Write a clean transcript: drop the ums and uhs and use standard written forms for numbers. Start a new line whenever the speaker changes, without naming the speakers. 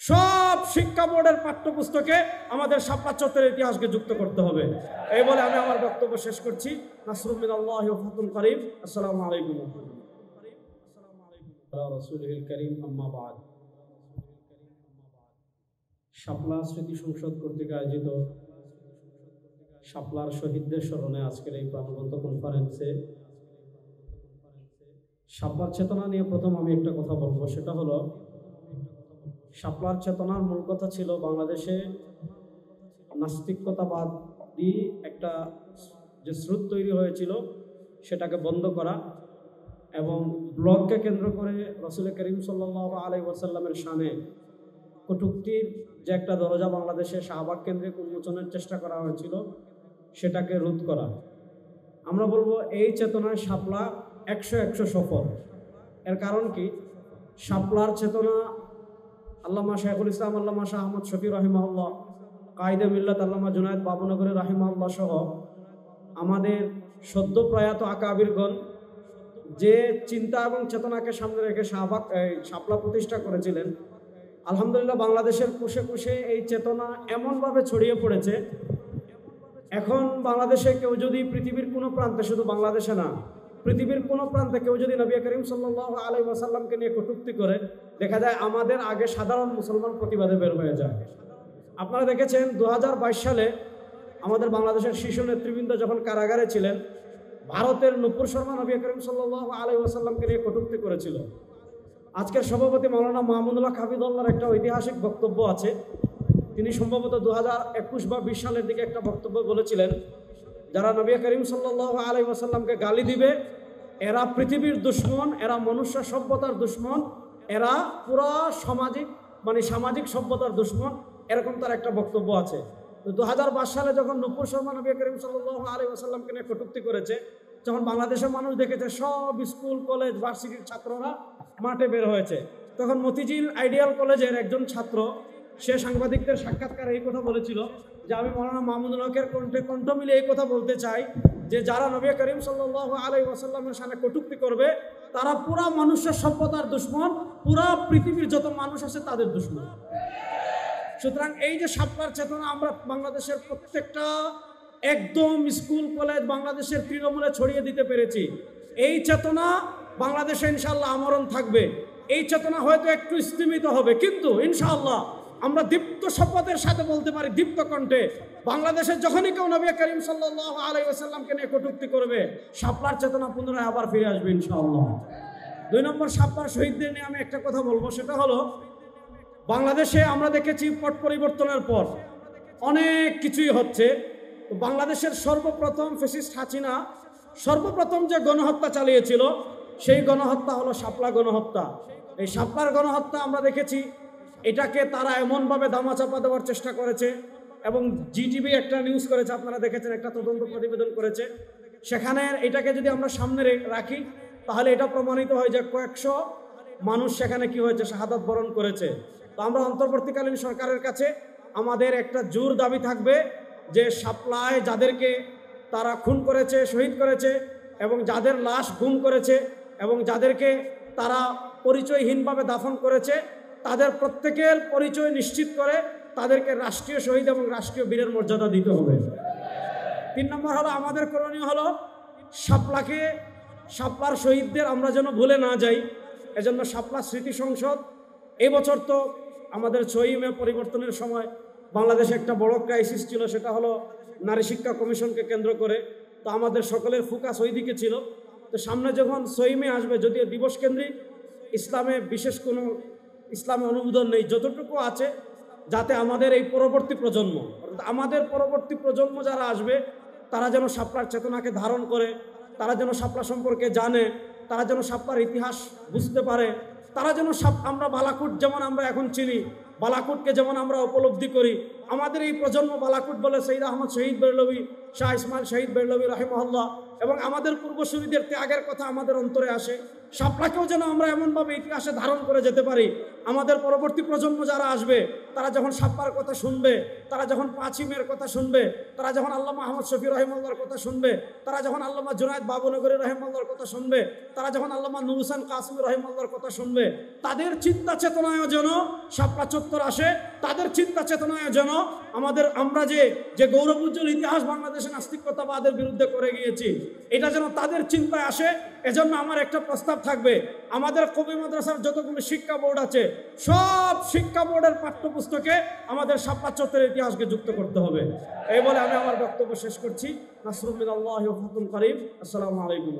সব শিক্ষা বোর্ডের পাঠ্যপুস্তকে আমাদের শাপলা চত্বরের ইতিহাসকে যুক্ত করতে হবে। এই বলে আমি আমার বক্তব্য শেষ করছি। নাসরুম মিনাল্লাহি ওয়া ফাতহুন করিম। আসসালামু আলাইকুম ওয়া রাসূলিল কারীম, আম্মা বা'দ। শাপলা স্মৃতি সংসদ কর্তৃক আয়োজিত শাপলার শহীদদের স্মরণে আজকের এই প্রাণবন্ত কনফারেন্সে শাপলার চেতনা নিয়ে প্রথম আমি একটা কথা বলবো। সেটা হলো, শাপলার চেতনার মূল কথা ছিল বাংলাদেশে নাস্তিকতাবাদী একটা যে স্রোত তৈরি হয়েছিল সেটাকে বন্ধ করা, এবং ব্লককে কেন্দ্র করে রাসূল করিম সাল্লাল্লাহু আলাইহি ওয়াসাল্লামের শানে কটূক্তির যে একটা দরজা বাংলাদেশে শাহবাগ কেন্দ্রিক উন্মোচনের চেষ্টা করা হয়েছিল সেটাকে রোধ করা। আমরা বলবো এই চেতনায় শাপলা 100 সফল। এর কারণ কি? শাপলার চেতনা আল্লামা শাইখুল ইসলাম আল্লামা শাহ আহমদ শফি রাহিমাহুল্লাহ, কায়েদে মিল্লাত আল্লামা জুনায়েদ বাবুনগরী রাহিমাহুল্লাহ সহ আমাদের সদ্য প্রয়াত আকাবিরগণ যে চিন্তা এবং চেতনাকে সামনে রেখে শাপলা প্রতিষ্ঠা করেছিলেন, আলহামদুলিল্লাহ বাংলাদেশের কোষে কোষে এই চেতনা এমনভাবে ছড়িয়ে পড়েছে, এখন বাংলাদেশে কেউ যদি পৃথিবীর কোনো প্রান্তে, শুধু বাংলাদেশে না, পৃথিবীর কোনো প্রান্তে কেউ যদি নবী করিম সাল্লাল্লাহু আলাইহি ওয়াসাল্লামকে নিয়ে কটূক্তি করে, দেখা যায় আমাদের আগে সাধারণ মুসলমান প্রতিবাদে বের হয়ে যায়। আপনারা দেখেছেন 2022 সালে আমাদের বাংলাদেশের শীর্ষ নেতৃবৃন্দ যখন কারাগারে ছিলেন, ভারতের নূপুর শর্মা নবী করিম সাল্লাল্লাহু আলাইহি ওয়াসাল্লামকে নিয়ে কটূক্তি করেছিল। আজকের সভাপতি মাওলানা মাহমুদুল্লাহ হাফিজুল্লাহর একটা ঐতিহাসিক বক্তব্য আছে। তিনি সম্ভবত 2021 বা 20 সালের দিকে একটা বক্তব্য বলেছিলেন, যারা নবী করিম সাল্লাল্লাহু আলাইহি ওয়াসাল্লামকে গালি দিবে এরা পৃথিবীর দুশ্মন, এরা মনুষ্য সভ্যতার দুশ্মন, এরা পুরা সামাজিক সভ্যতার দুশ্মন, এরকম তার একটা বক্তব্য আছে। তো 2022 সালে যখন নূপুর শর্মা নবী করিম সাল্লাল্লাহু আলাইহি ওয়াসাল্লামকে নিয়ে কটূক্তি করেছে, যখন বাংলাদেশের মানুষ দেখেছে সব স্কুল কলেজ ভার্সিটির ছাত্ররা মাঠে বের হয়েছে, তখন মতিঝিল আইডিয়াল কলেজের একজন ছাত্র সে সাংবাদিকদের সাক্ষাৎকারে এই কথা বলেছিল যে আমি মাওলানা মাহমুদুল হকের কণ্ঠ মিলে এই কথা বলতে চাই যে যারা নবী করিম সাল্লাল্লাহু আলাইহি ওয়াসাল্লামের সামনে কটূক্তি করবে তারা পুরা মানুষের সভ্যতার দুশ্মন, পুরা পৃথিবীর যত মানুষ আছে তাদের দুশ্মন। সুতরাং এই যে শাপলার চেতনা আমরা বাংলাদেশের প্রত্যেকটা একদম স্কুল কলেজ বাংলাদেশের তৃণমূলে ছড়িয়ে দিতে পেরেছি, এই চেতনা বাংলাদেশে ইনশাআল্লাহ আমরণ থাকবে। এই চেতনা হয়তো একটু স্তিমিত হবে, কিন্তু ইনশাআল্লাহ আমরা দীপ্ত শপথের সাথে বলতে পারি, দীপ্ত কণ্ঠে, বাংলাদেশের যখনই কেউ নবী করিম সাল্লাল্লাহু আলাইহি ওয়াসাল্লামকে নিয়ে কটূক্তি করবে, শাপলার চেতনা পুনরায় আবার ফিরে আসবে ইনশাআল্লাহ। 2 নম্বর, শাপলার শহীদদের নিয়ে আমি একটা কথা বলবো। সেটা হলো, বাংলাদেশে আমরা দেখেছি পট পরিবর্তনের পর অনেক কিছুই হচ্ছে। বাংলাদেশের সর্বপ্রথম ফ্যাসিস্ট হাসিনা সর্বপ্রথম যে গণহত্যা চালিয়েছিল সেই গণহত্যা হলো শাপলা গণহত্যা। এই শাপলার গণহত্যা আমরা দেখেছি, এটাকে তারা এমনভাবে দামাচাপা দেওয়ার চেষ্টা করেছে, এবং জিটিভি একটা নিউজ করেছে, আপনারা দেখেছেন, একটা তদন্ত প্রতিবেদন করেছে। সেখানে এটাকে যদি আমরা সামনে রাখি তাহলে এটা প্রমাণিত হয় যে কয়েকশো মানুষ সেখানে কি হয়েছে, শাহাদাত বরণ করেছে। তো আমরা অন্তর্বর্তীকালীন সরকারের কাছে আমাদের একটা জোর দাবি থাকবে যে শাপলায় যাদেরকে তারা খুন করেছে, শহীদ করেছে, এবং যাদের লাশ গুম করেছে, এবং যাদেরকে তারা পরিচয়হীনভাবে দাফন করেছে, তাদের প্রত্যেকের পরিচয় নিশ্চিত করে তাদেরকে রাষ্ট্রীয় শহীদ এবং রাষ্ট্রীয় বীরের মর্যাদা দিতে হবে। 3 নম্বর হলো, আমাদের করণীয় হলো শাপলার শহীদদের আমরা যেন ভুলে না যাই। এজন্য শাপলা স্মৃতি সংসদ, এই বছর তো আমাদের 6 মে পরিবর্তনের সময় বাংলাদেশে একটা বড় ক্রাইসিস ছিল, সেটা হলো নারী শিক্ষা কমিশনকে কেন্দ্র করে। তো আমাদের সকলের ফোকাস ওই দিকে ছিল। তো সামনে যখন 6 মে আসবে, যদিও দিবস কেন্দ্রিক, ইসলামে বিশেষ কোনো ইসলামে অনুমোদন নেই, যতটুকু আছে যাতে আমাদের এই পরবর্তী প্রজন্ম যারা আসবে তারা যেন শাপলার চেতনাকে ধারণ করে, তারা যেন শাপলা সম্পর্কে জানে, তারা যেন শাপলার ইতিহাস বুঝতে পারে, তারা যেন আমরা বালাকুট যেমন আমরা এখন চিনি, বালাকুটকে যেমন আমরা উপলব্ধি করি, আমাদের এই প্রজন্ম বালাকুট বলে সৈয়দ আহমদ শহীদ বেরলভী, শাহ ইসমাইল শহীদ বেরলভী রাহিমাহুল্লাহ, এবং আমাদের পূর্বসূরীদের ত্যাগের কথা আমাদের অন্তরে আসে। শাপলাকেও যেন আমরা এমনভাবে ইতিহাসে ধারণ করে যেতে পারি, আমাদের পরবর্তী প্রজন্ম যারা আসবে তারা যখন শাপলার কথা শুনবে, তারা যখন পাঁচিমের কথা শুনবে, তারা যখন আল্লামা আহমদ শফি রহিমাল্লাহর কথা শুনবে, তারা যখন আল্লামা জুনায়েদ বাবুনগরী রহিমাল্লাহর কথা শুনবে, তারা যখন আল্লামা নুর হোসেন কাসিম রহিমাল্লাহর কথা শুনবে, তাদের চিন্তা চেতনায় যেন শাপলা চত্বর আসে, তাদের চিন্তা চেতনায় যেন আমরা যে গৌরবোজ্জ্বল ইতিহাস বাংলাদেশের নাস্তিকতাবাদের বিরুদ্ধে করে গিয়েছি, এটা যেন তাদের চিন্তায় আসে। এজন্য আমার একটা প্রস্তাব থাকবে, আমাদের কবি মাদ্রাসার যতগুলো শিক্ষা বোর্ড আছে সব শিক্ষা বোর্ডের পাঠ্যপুস্তকে আমাদের শাপলা চত্বরের ইতিহাসকে যুক্ত করতে হবে। এই বলে আমি আমার বক্তব্য শেষ করছি। নাসরুল মিনাল্লাহি ওয়া ফাতহুল করিম। আসসালামু আলাইকুম।